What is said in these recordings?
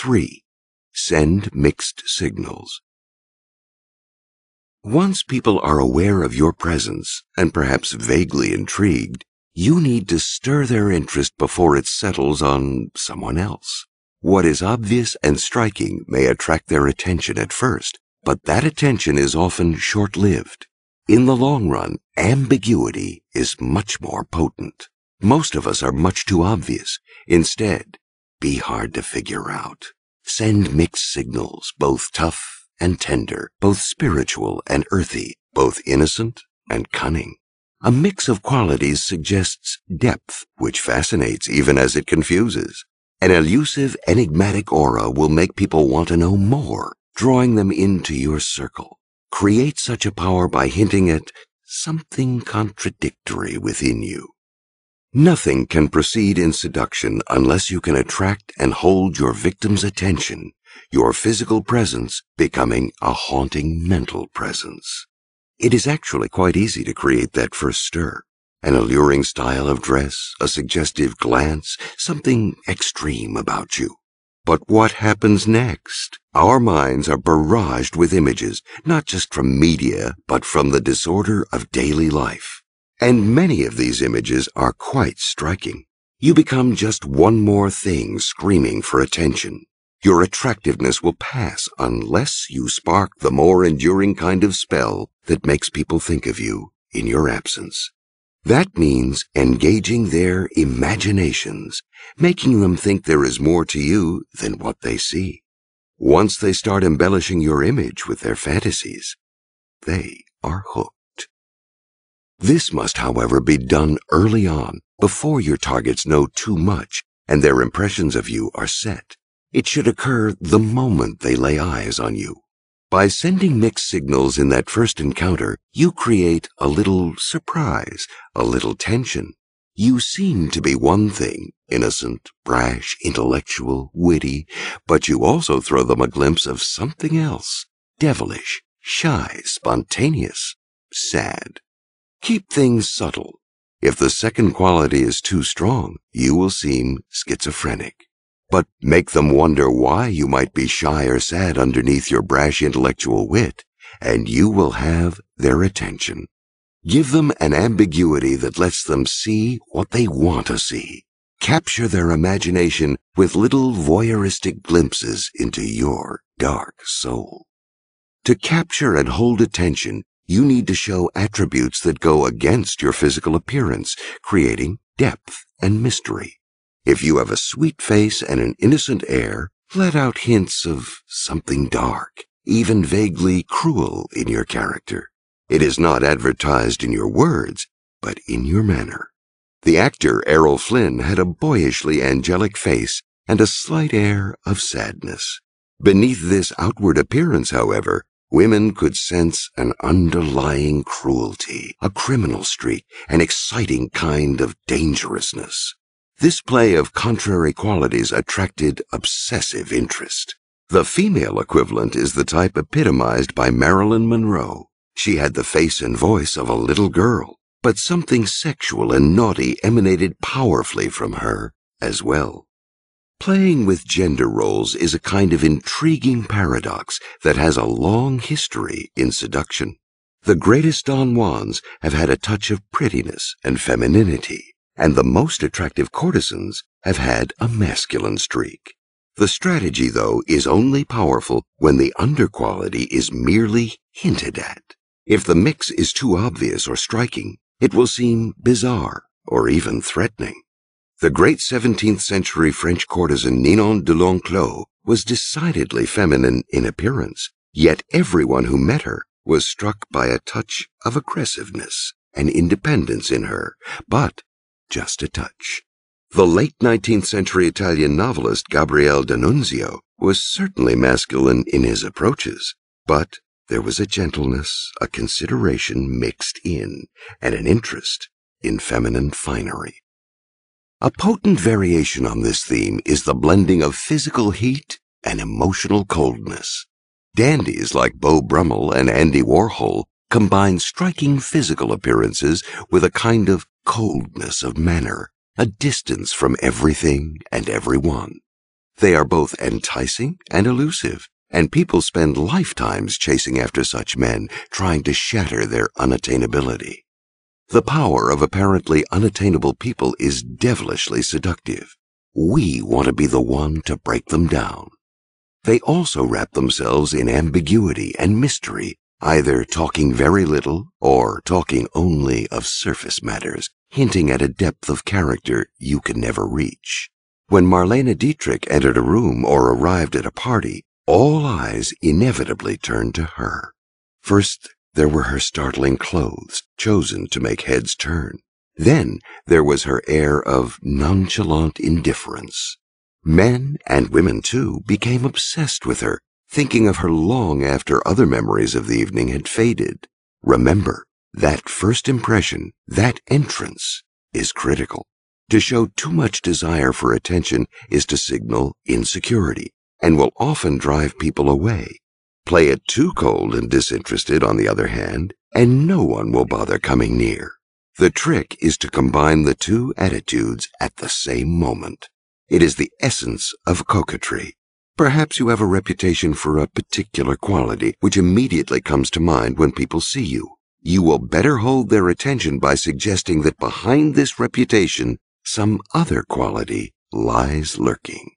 3. Send mixed signals. Once people are aware of your presence, and perhaps vaguely intrigued, you need to stir their interest before it settles on someone else. What is obvious and striking may attract their attention at first, but that attention is often short-lived. In the long run, ambiguity is much more potent. Most of us are much too obvious. Instead, be hard to figure out. Send mixed signals, both tough and tender, both spiritual and earthy, both innocent and cunning. A mix of qualities suggests depth, which fascinates even as it confuses. An elusive, enigmatic aura will make people want to know more, drawing them into your circle. Create such a power by hinting at something contradictory within you. Nothing can proceed in seduction unless you can attract and hold your victim's attention, your physical presence becoming a haunting mental presence. It is actually quite easy to create that first stir. An alluring style of dress, a suggestive glance, something extreme about you. But what happens next? Our minds are barraged with images, not just from media, but from the disorder of daily life. And many of these images are quite striking. You become just one more thing screaming for attention. Your attractiveness will pass unless you spark the more enduring kind of spell that makes people think of you in your absence. That means engaging their imaginations, making them think there is more to you than what they see. Once they start embellishing your image with their fantasies, they are hooked. This must, however, be done early on, before your targets know too much and their impressions of you are set. It should occur the moment they lay eyes on you. By sending mixed signals in that first encounter, you create a little surprise, a little tension. You seem to be one thing, innocent, brash, intellectual, witty, but you also throw them a glimpse of something else, devilish, shy, spontaneous, sad. Keep things subtle. If the second quality is too strong, you will seem schizophrenic. But make them wonder why you might be shy or sad underneath your brash intellectual wit, and you will have their attention. Give them an ambiguity that lets them see what they want to see. Capture their imagination with little voyeuristic glimpses into your dark soul. To capture and hold attention, you need to show attributes that go against your physical appearance, creating depth and mystery. If you have a sweet face and an innocent air, let out hints of something dark, even vaguely cruel in your character. It is not advertised in your words, but in your manner. The actor Errol Flynn had a boyishly angelic face and a slight air of sadness. Beneath this outward appearance, however, women could sense an underlying cruelty, a criminal streak, an exciting kind of dangerousness. This play of contrary qualities attracted obsessive interest. The female equivalent is the type epitomized by Marilyn Monroe. She had the face and voice of a little girl, but something sexual and naughty emanated powerfully from her as well. Playing with gender roles is a kind of intriguing paradox that has a long history in seduction. The greatest Don Juans have had a touch of prettiness and femininity, and the most attractive courtesans have had a masculine streak. The strategy, though, is only powerful when the underquality is merely hinted at. If the mix is too obvious or striking, it will seem bizarre or even threatening. The great 17th century French courtesan Ninon de l'Enclos was decidedly feminine in appearance, yet everyone who met her was struck by a touch of aggressiveness and independence in her, but just a touch. The late 19th century Italian novelist Gabriele D'Annunzio was certainly masculine in his approaches, but there was a gentleness, a consideration mixed in, and an interest in feminine finery. A potent variation on this theme is the blending of physical heat and emotional coldness. Dandies like Beau Brummel and Andy Warhol combine striking physical appearances with a kind of coldness of manner, a distance from everything and everyone. They are both enticing and elusive, and people spend lifetimes chasing after such men, trying to shatter their unattainability. The power of apparently unattainable people is devilishly seductive. We want to be the one to break them down. They also wrap themselves in ambiguity and mystery, either talking very little or talking only of surface matters, hinting at a depth of character you can never reach. When Marlene Dietrich entered a room or arrived at a party, all eyes inevitably turned to her. First, there were her startling clothes, chosen to make heads turn. Then there was her air of nonchalant indifference. Men, and women too, became obsessed with her, thinking of her long after other memories of the evening had faded. Remember, that first impression, that entrance, is critical. To show too much desire for attention is to signal insecurity, and will often drive people away. Play it too cold and disinterested, on the other hand, and no one will bother coming near. The trick is to combine the two attitudes at the same moment. It is the essence of coquetry. Perhaps you have a reputation for a particular quality which immediately comes to mind when people see you. You will better hold their attention by suggesting that behind this reputation, some other quality lies lurking.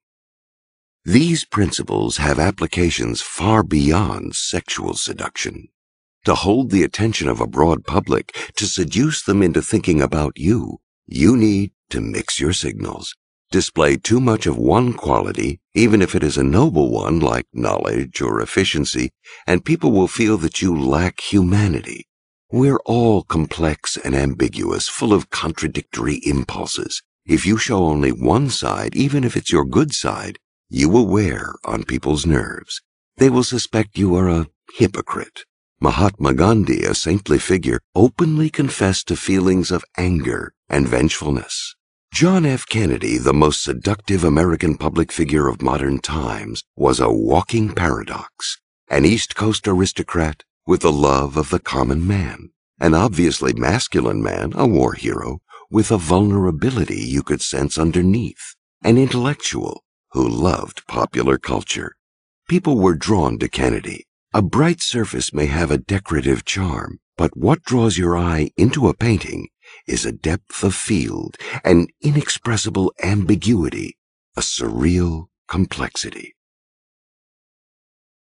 These principles have applications far beyond sexual seduction. To hold the attention of a broad public, to seduce them into thinking about you, you need to mix your signals. Display too much of one quality, even if it is a noble one like knowledge or efficiency, and people will feel that you lack humanity. We're all complex and ambiguous, full of contradictory impulses. If you show only one side, even if it's your good side, you will wear on people's nerves. They will suspect you are a hypocrite. Mahatma Gandhi, a saintly figure, openly confessed to feelings of anger and vengefulness. John F. Kennedy, the most seductive American public figure of modern times, was a walking paradox. An East Coast aristocrat with the love of the common man. An obviously masculine man, a war hero, with a vulnerability you could sense underneath. An intellectual who loved popular culture. People were drawn to Kennedy. A bright surface may have a decorative charm, but what draws your eye into a painting is a depth of field, an inexpressible ambiguity, a surreal complexity.